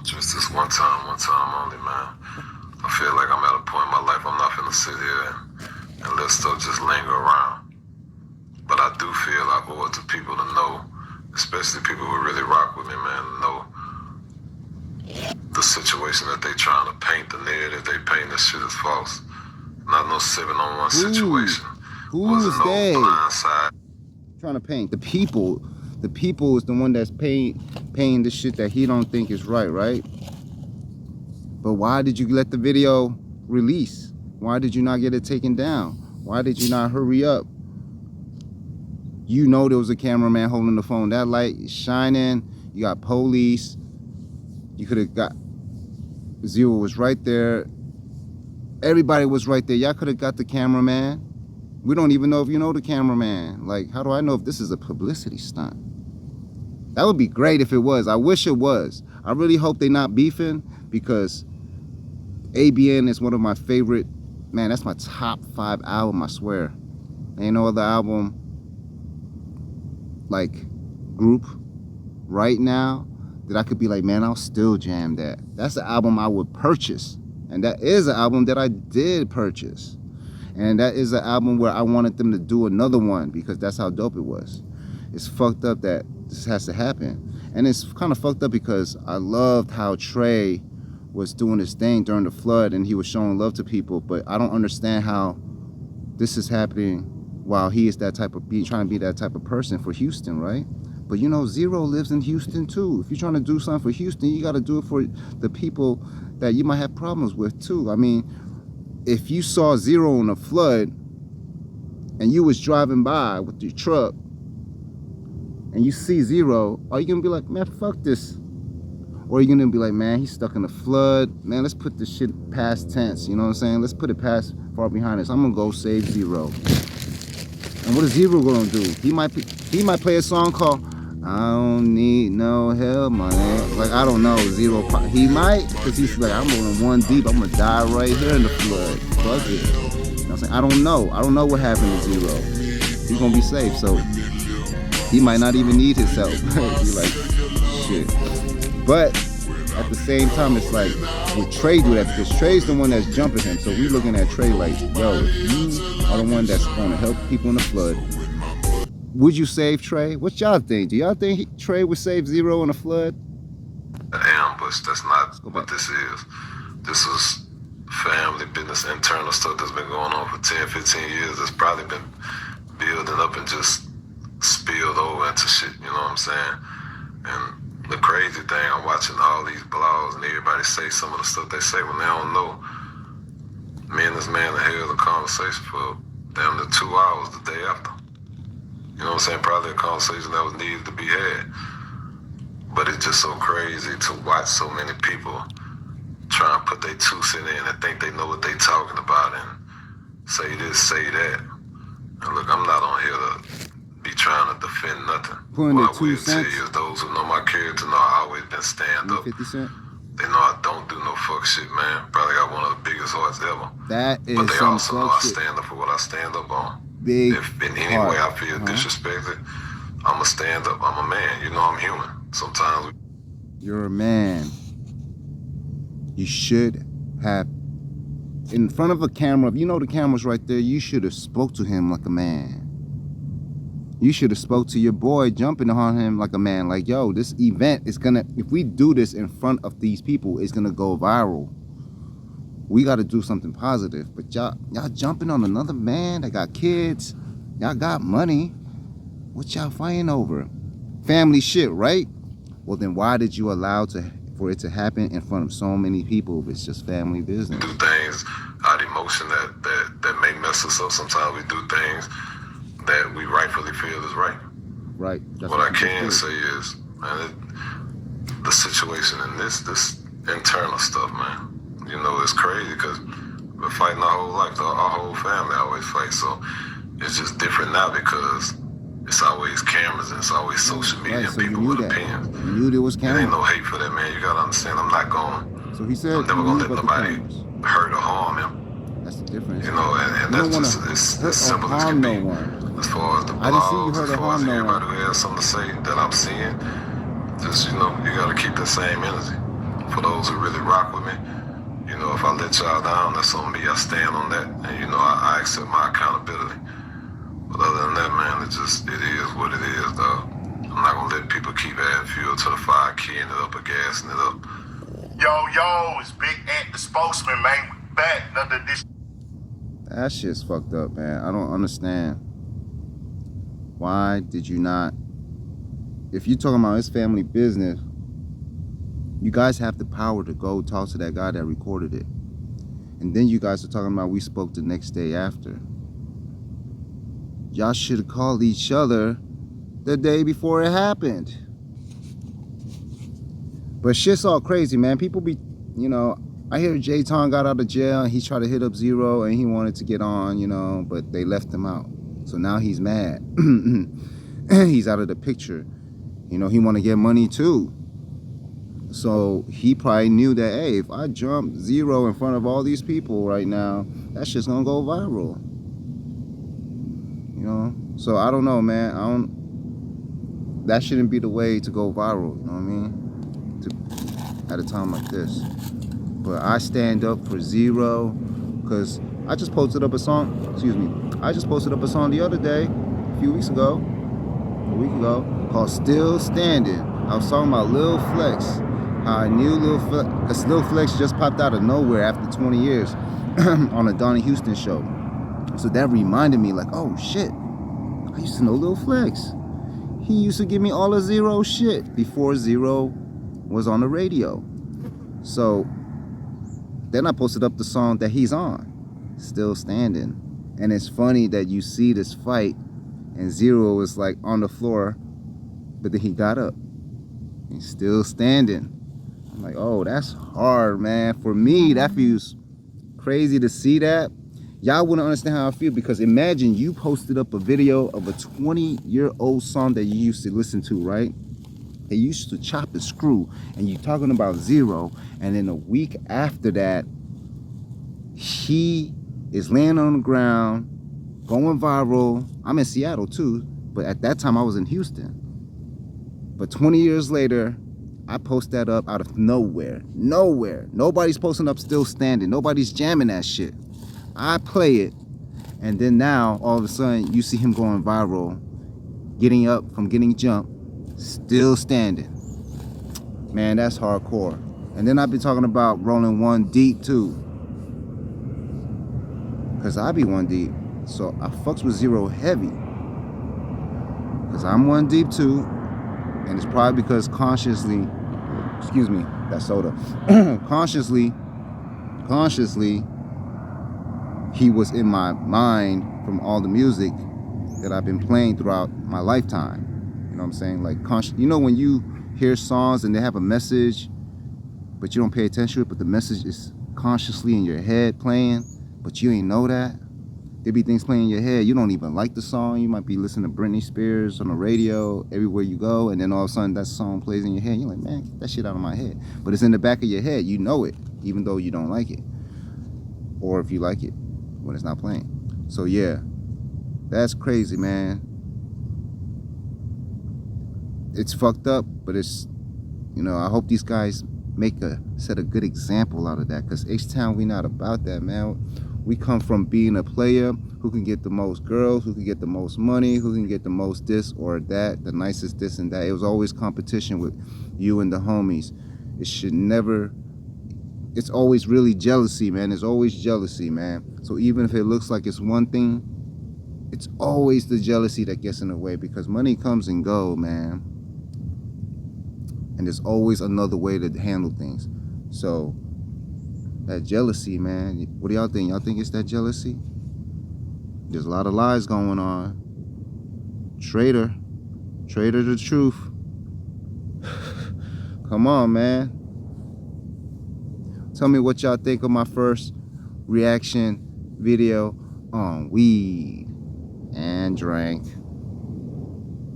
Just this one time only, man. I feel like I'm at a point in my life I'm not finna sit here and let stuff just linger around. But I do feel I owe it to people to know, especially people who really rock with me, man, to know the situation that they trying to paint, the narrative they paint, this shit is false. Not no 7-on-1 situation. Who's Wasn't no they? blindside. Trying to paint the people. The people is the one that's paying the shit that he don't think is right? But why did you let the video release? Why did you not get it taken down? Why did you not hurry up? You know there was a cameraman holding the phone. That light is shining. You got police. You could have got... Zero was right there. Everybody was right there. Y'all could have got the cameraman. We don't even know if you know the cameraman. Like, how do I know if this is a publicity stunt? That would be great if it was. I wish it was. I really hope they're not beefing, because ABN is one of my favorite, man, that's my top 5 album, I swear. Ain't no other album like group right now that I could be like, man, I'll still jam that. That's the album I would purchase. And that is an album that I did purchase. And that is an album where I wanted them to do another one, because that's how dope it was. It's fucked up that this has to happen. And it's kind of fucked up because I loved how Trae was doing his thing during the flood and he was showing love to people, but I don't understand how this is happening while he is that type of, trying to be that type of person for Houston, right? But you know, Zero lives in Houston too. If you're trying to do something for Houston, you got to do it for the people that you might have problems with too. I mean, if you saw Zero in a flood and you was driving by with your truck and you see Zero, are you gonna be like, man, fuck this? Or are you gonna be like, man, he's stuck in a flood, man, let's put this shit past tense, you know what I'm saying? Let's put it past far behind us. I'm gonna go save Zero. And what is Zero gonna do? He might play a song called I don't need no help, man. Like, I don't know, Zero. He might, because he's like, I'm rolling one deep. I'm going to die right here in the flood. Fuck it. You know what I'm saying? I don't know. I don't know what happened to Zero. He's going to be safe, so he might not even need his help. Be like, shit. But at the same time, it's like, would Trae do that? Because Trae's the one that's jumping him. So we looking at Trae like, yo, if you are the one that's going to help people in the flood, would you save Trae? What y'all think? Do y'all think Trae would save Zero in a flood? An ambush. That's not what this is. This is family business, internal stuff that's been going on for 10, 15 years. That's probably been building up and just spilled over into shit, you know what I'm saying? And the crazy thing, I'm watching all these blogs and everybody say some of the stuff they say when they don't know. Me and this man held a conversation for damn near 2 hours the day after. You know what I'm saying? Probably a conversation that was needed to be had. But it's just so crazy to watch so many people try and put their 2 cents in and think they know what they talking about and say this, say that. And look, I'm not on here to be trying to defend nothing. What I will tell you is those who know my character know I always been stand up. 50 Cent? They know I don't do no fuck shit, man. Probably got one of the biggest hearts ever. That is but they some also know I stand up for what I stand up on. If in any way I feel disrespected, I'ma stand up. I'm a man. You know I'm human. Sometimes you're a man. You should have, in front of a camera, if you know the camera's right there, you should have spoke to him like a man. You should have spoke to your boy jumping on him like a man. Like, yo, this event is gonna, if we do this in front of these people, it's gonna go viral. We got to do something positive. But y'all jumping on another man that got kids. Y'all got money. What y'all fighting over? Family shit, right? Well, then why did you allow for it to happen in front of so many people if it's just family business? We do things out of emotion that may mess us up. Sometimes we do things that we rightfully feel is right. Right. That's what I can say is, man, the situation in this internal stuff, man. You know, it's crazy because we're fighting our whole life. Our whole family always fight. So it's just different now because it's always cameras and it's always social media and people with opinions. You knew there was cameras. There ain't no hate for that, man. You got to understand, I'm not going. So he said, I'm never going to let nobody hurt or harm him. That's the difference. You know, and that's just as simple as can be. As far as the blogs, as far as everybody who has something to say that I'm seeing, just, you know, you got to keep the same energy. for those who really rock with me. You know, if I let y'all down, that's on me. I stand on that, and you know, I accept my accountability. But other than that, man, it is what it is, dog. I'm not gonna let people keep adding fuel to the fire, keying it up or gassing it up. Yo, it's Big Ant, the spokesman, man. We back another edition. That shit's fucked up, man. I don't understand. Why did you not? If you're talking about his family business, you guys have the power to go talk to that guy that recorded it. And then you guys are talking about we spoke the next day after. Y'all should have called each other the day before it happened. But shit's all crazy, man. People be, you know, I hear Jayton got out of jail and he tried to hit up Zero and he wanted to get on, you know, but they left him out. So now he's mad. He's out of the picture. You know, he want to get money too. So he probably knew that, hey, if I jump Zero in front of all these people right now, that shit's gonna go viral. You know? So I don't know, man. That shouldn't be the way to go viral, you know what I mean? At a time like this. But I stand up for Zero, because I just posted up a song, I just posted up a song the other day, a week ago, called Still Standing. I was talking about Lil Flex, how I knew Lil Flex, because Lil Flex just popped out of nowhere after 20 years on a Donnie Houston show. So that reminded me, like, oh shit, I used to know Lil Flex. He used to give me all the Zero shit before Zero was on the radio. So then I posted up the song that he's on, Still Standing. And it's funny that you see this fight and Zero was like on the floor, but then he got up. He's still standing. I'm like, oh, that's hard, man. For me, that feels crazy to see that. Y'all wouldn't understand how I feel, because imagine you posted up a video of a 20-year-old song that you used to listen to, right? They used to chop the screw, and you're talking about Zero, and then a week after that, he is laying on the ground, going viral. I'm in Seattle too, but at that time I was in Houston. But 20 years later, I post that up out of nowhere. Nobody's posting up Still Standing. Nobody's jamming that shit. I play it, and then now, all of a sudden, you see him going viral, getting up from getting jumped, still standing. Man, that's hardcore. And then I've been talking about rolling one deep too, because I be one deep. So I fucks with Zero heavy, because I'm one deep too. And it's probably because consciously, excuse me, that soda, consciously, he was in my mind from all the music that I've been playing throughout my lifetime. You know what I'm saying? Like, you know when you hear songs and they have a message, but you don't pay attention to it, but the message is consciously in your head playing, but you ain't know that? There be things playing in your head. You don't even like the song. You might be listening to Britney Spears on the radio everywhere you go, and then all of a sudden that song plays in your head. You're like, man, get that shit out of my head. But it's in the back of your head. You know it, even though you don't like it. Or if you like it, when it's not playing. So yeah, that's crazy, man. It's fucked up, but it's, you know, I hope these guys set a good example out of that, because H-Town, we not about that, man. We come from being a player who can get the most girls, who can get the most money, who can get the most this or that, the nicest this and that. It was always competition with you and the homies. It should never, it's always really jealousy, man. It's always jealousy, man. So even if it looks like it's one thing, it's always the jealousy that gets in the way, because money comes and goes, man. And there's always another way to handle things. So that jealousy, man, what do y'all think? Y'all think it's that jealousy? There's a lot of lies going on. Traitor the truth. Come on, man. Tell me what y'all think of my first reaction video on weed and drink.